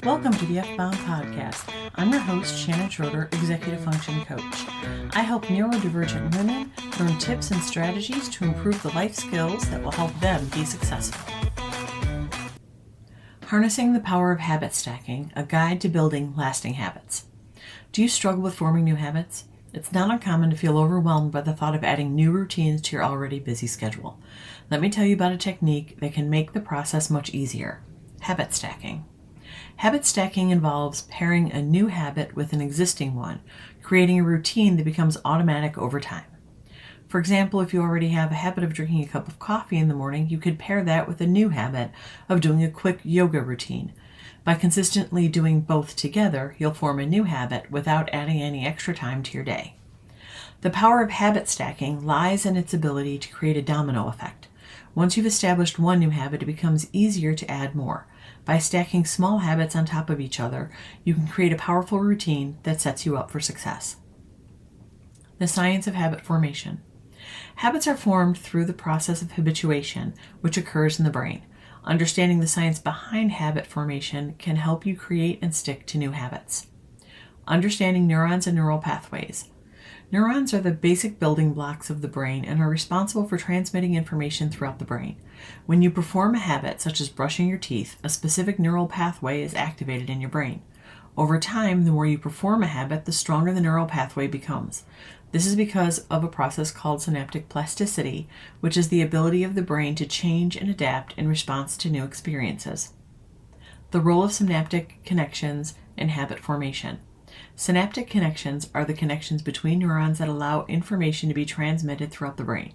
Welcome to the F-Bound Podcast. I'm your host, Shannon Schroeder, Executive Function Coach. I help neurodivergent women learn tips and strategies to improve the life skills that will help them be successful. Harnessing the Power of Habit Stacking, a guide to building lasting habits. Do you struggle with forming new habits? It's not uncommon to feel overwhelmed by the thought of adding new routines to your already busy schedule. Let me tell you about a technique that can make the process much easier. Habit stacking. Habit stacking involves pairing a new habit with an existing one, creating a routine that becomes automatic over time. For example, if you already have a habit of drinking a cup of coffee in the morning, you could pair that with a new habit of doing a quick yoga routine. By consistently doing both together, you'll form a new habit without adding any extra time to your day. The power of habit stacking lies in its ability to create a domino effect. Once you've established one new habit, it becomes easier to add more. By stacking small habits on top of each other, you can create a powerful routine that sets you up for success. The science of habit formation. Habits are formed through the process of habituation, which occurs in the brain. Understanding the science behind habit formation can help you create and stick to new habits. Understanding neurons and neural pathways. Neurons are the basic building blocks of the brain and are responsible for transmitting information throughout the brain. When you perform a habit, such as brushing your teeth, a specific neural pathway is activated in your brain. Over time, the more you perform a habit, the stronger the neural pathway becomes. This is because of a process called synaptic plasticity, which is the ability of the brain to change and adapt in response to new experiences. The role of synaptic connections in habit formation. Synaptic connections are the connections between neurons that allow information to be transmitted throughout the brain.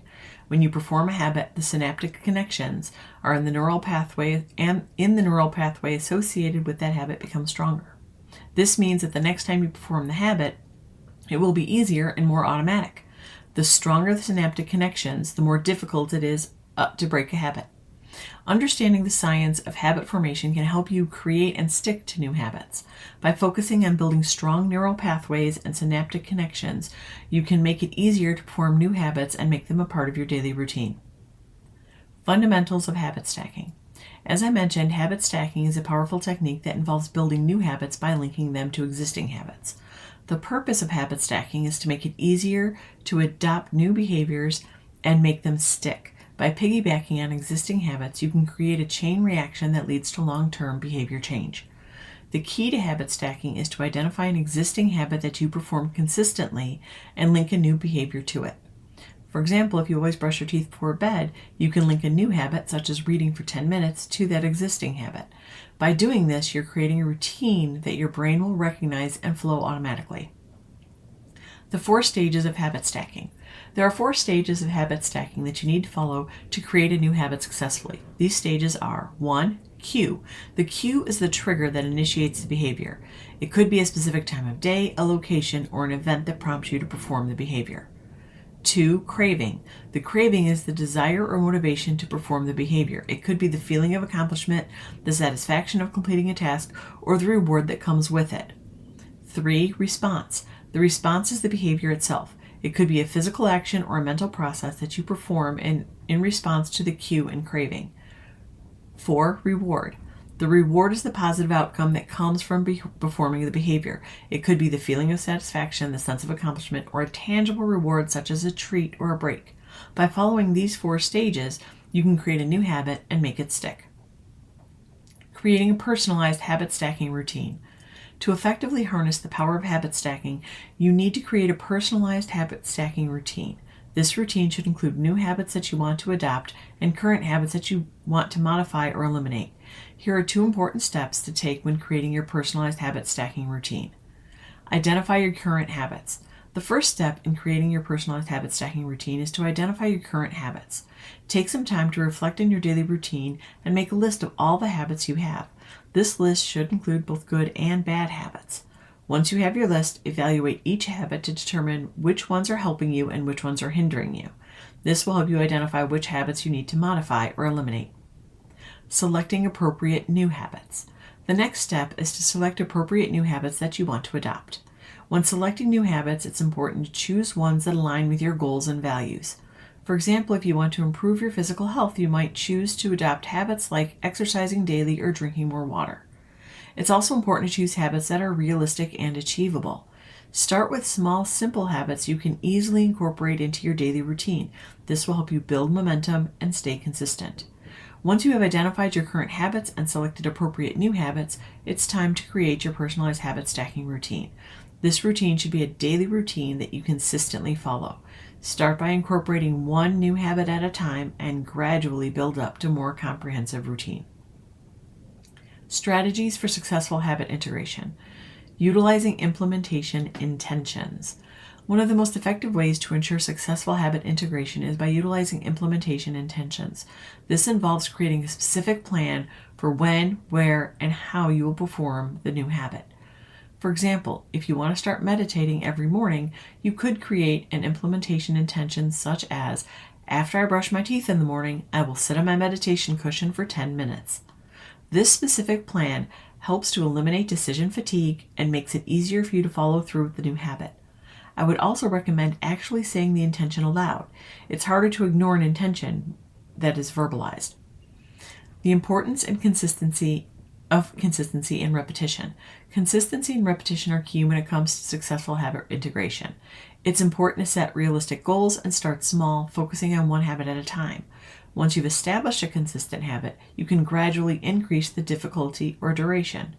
When you perform a habit, the synaptic connections are in the neural pathway, and in the neural pathway associated with that habit become stronger. This means that the next time you perform the habit, it will be easier and more automatic. The stronger the synaptic connections, the more difficult it is to break a habit. Understanding the science of habit formation can help you create and stick to new habits. By focusing on building strong neural pathways and synaptic connections, you can make it easier to form new habits and make them a part of your daily routine. Fundamentals of habit stacking. As I mentioned, habit stacking is a powerful technique that involves building new habits by linking them to existing habits. The purpose of habit stacking is to make it easier to adopt new behaviors and make them stick. By piggybacking on existing habits, you can create a chain reaction that leads to long-term behavior change. The key to habit stacking is to identify an existing habit that you perform consistently and link a new behavior to it. For example, if you always brush your teeth before bed, you can link a new habit, such as reading for 10 minutes, to that existing habit. By doing this, you're creating a routine that your brain will recognize and flow automatically. The 4 stages of habit stacking. There are 4 stages of habit stacking that you need to follow to create a new habit successfully. These stages are 1. Cue. The cue is the trigger that initiates the behavior. It could be a specific time of day, a location, or an event that prompts you to perform the behavior. 2. Craving. The craving is the desire or motivation to perform the behavior. It could be the feeling of accomplishment, the satisfaction of completing a task, or the reward that comes with it. 3. Response. The response is the behavior itself. It could be a physical action or a mental process that you perform in response to the cue and craving. 4. Reward. The reward is the positive outcome that comes from performing the behavior. It could be the feeling of satisfaction, the sense of accomplishment, or a tangible reward such as a treat or a break. By following these 4 stages, you can create a new habit and make it stick. Creating a personalized habit stacking routine. To effectively harness the power of habit stacking, you need to create a personalized habit stacking routine. This routine should include new habits that you want to adopt and current habits that you want to modify or eliminate. Here are 2 important steps to take when creating your personalized habit stacking routine. Identify your current habits. The first step in creating your personalized habit stacking routine is to identify your current habits. Take some time to reflect on your daily routine and make a list of all the habits you have. This list should include both good and bad habits. Once you have your list, evaluate each habit to determine which ones are helping you and which ones are hindering you. This will help you identify which habits you need to modify or eliminate. Selecting appropriate new habits. The next step is to select appropriate new habits that you want to adopt. When selecting new habits, it's important to choose ones that align with your goals and values. For example, if you want to improve your physical health, you might choose to adopt habits like exercising daily or drinking more water. It's also important to choose habits that are realistic and achievable. Start with small, simple habits you can easily incorporate into your daily routine. This will help you build momentum and stay consistent. Once you have identified your current habits and selected appropriate new habits, it's time to create your personalized habit stacking routine. This routine should be a daily routine that you consistently follow. Start by incorporating one new habit at a time and gradually build up to a more comprehensive routine. Strategies for successful habit integration. Utilizing implementation intentions. One of the most effective ways to ensure successful habit integration is by utilizing implementation intentions. This involves creating a specific plan for when, where, and how you will perform the new habit. For example, if you want to start meditating every morning, you could create an implementation intention such as, after I brush my teeth in the morning, I will sit on my meditation cushion for 10 minutes. This specific plan helps to eliminate decision fatigue and makes it easier for you to follow through with the new habit. I would also recommend actually saying the intention aloud. It's harder to ignore an intention that is verbalized. The importance and consistency and repetition. Consistency and repetition are key when it comes to successful habit integration. It's important to set realistic goals and start small, focusing on one habit at a time. Once you've established a consistent habit, you can gradually increase the difficulty or duration.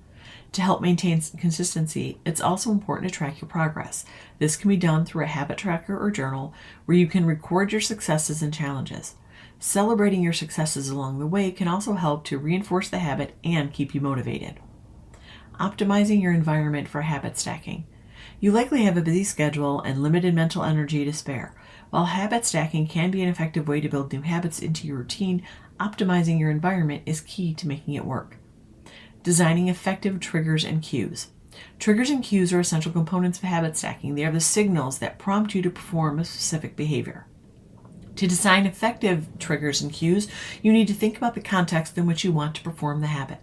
To help maintain consistency, it's also important to track your progress. This can be done through a habit tracker or journal where you can record your successes and challenges. Celebrating your successes along the way can also help to reinforce the habit and keep you motivated. Optimizing your environment for habit stacking. You likely have a busy schedule and limited mental energy to spare. While habit stacking can be an effective way to build new habits into your routine, optimizing your environment is key to making it work. Designing effective triggers and cues. Triggers and cues are essential components of habit stacking. They are the signals that prompt you to perform a specific behavior. To design effective triggers and cues, you need to think about the context in which you want to perform the habit.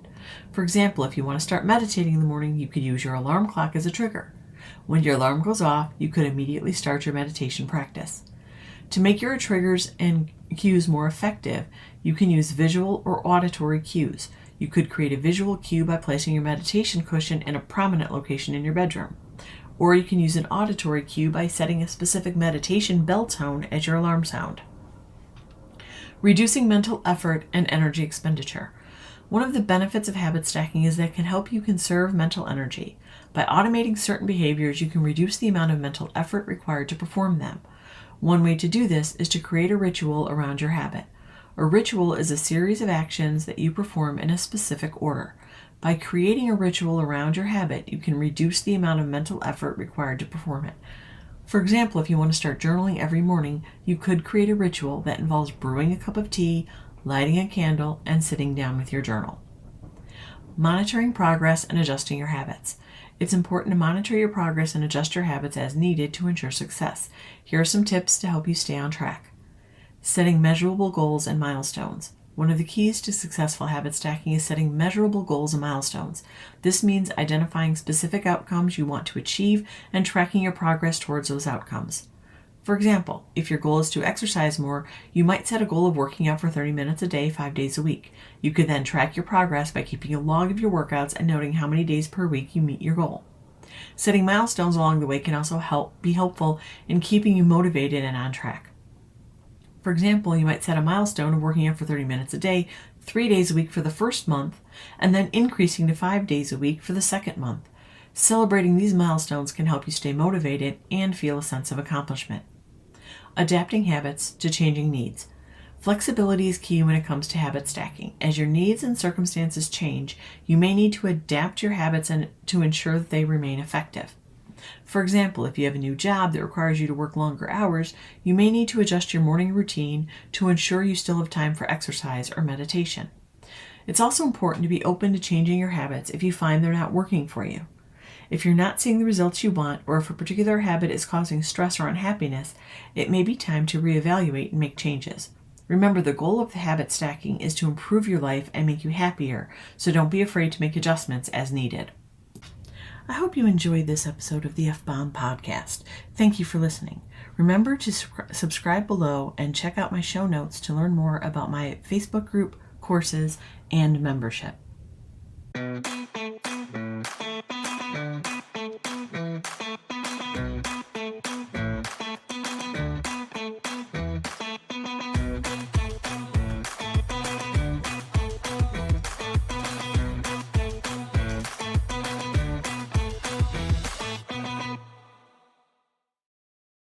For example, if you want to start meditating in the morning, you could use your alarm clock as a trigger. When your alarm goes off, you could immediately start your meditation practice. To make your triggers and cues more effective, you can use visual or auditory cues. You could create a visual cue by placing your meditation cushion in a prominent location in your bedroom. Or you can use an auditory cue by setting a specific meditation bell tone as your alarm sound. Reducing mental effort and energy expenditure. One of the benefits of habit stacking is that it can help you conserve mental energy. By automating certain behaviors, you can reduce the amount of mental effort required to perform them. One way to do this is to create a ritual around your habit. A ritual is a series of actions that you perform in a specific order. By creating a ritual around your habit, you can reduce the amount of mental effort required to perform it. For example, if you want to start journaling every morning, you could create a ritual that involves brewing a cup of tea, lighting a candle, and sitting down with your journal. Monitoring progress and adjusting your habits. It's important to monitor your progress and adjust your habits as needed to ensure success. Here are some tips to help you stay on track. Setting measurable goals and milestones. One of the keys to successful habit stacking is setting measurable goals and milestones. This means identifying specific outcomes you want to achieve and tracking your progress towards those outcomes. For example, if your goal is to exercise more, you might set a goal of working out for 30 minutes a day, 5 days a week. You could then track your progress by keeping a log of your workouts and noting how many days per week you meet your goal. Setting milestones along the way can also be helpful in keeping you motivated and on track. For example, you might set a milestone of working out for 30 minutes a day, 3 days a week for the first month, and then increasing to 5 days a week for the second month. Celebrating these milestones can help you stay motivated and feel a sense of accomplishment. Adapting habits to changing needs. Flexibility is key when it comes to habit stacking. As your needs and circumstances change, you may need to adapt your habits to ensure that they remain effective. For example, if you have a new job that requires you to work longer hours, you may need to adjust your morning routine to ensure you still have time for exercise or meditation. It's also important to be open to changing your habits if you find they're not working for you. If you're not seeing the results you want, or if a particular habit is causing stress or unhappiness, it may be time to reevaluate and make changes. Remember, the goal of the habit stacking is to improve your life and make you happier, so don't be afraid to make adjustments as needed. I hope you enjoyed this episode of the F-Bomb Podcast. Thank you for listening. Remember to subscribe below and check out my show notes to learn more about my Facebook group, courses, and membership.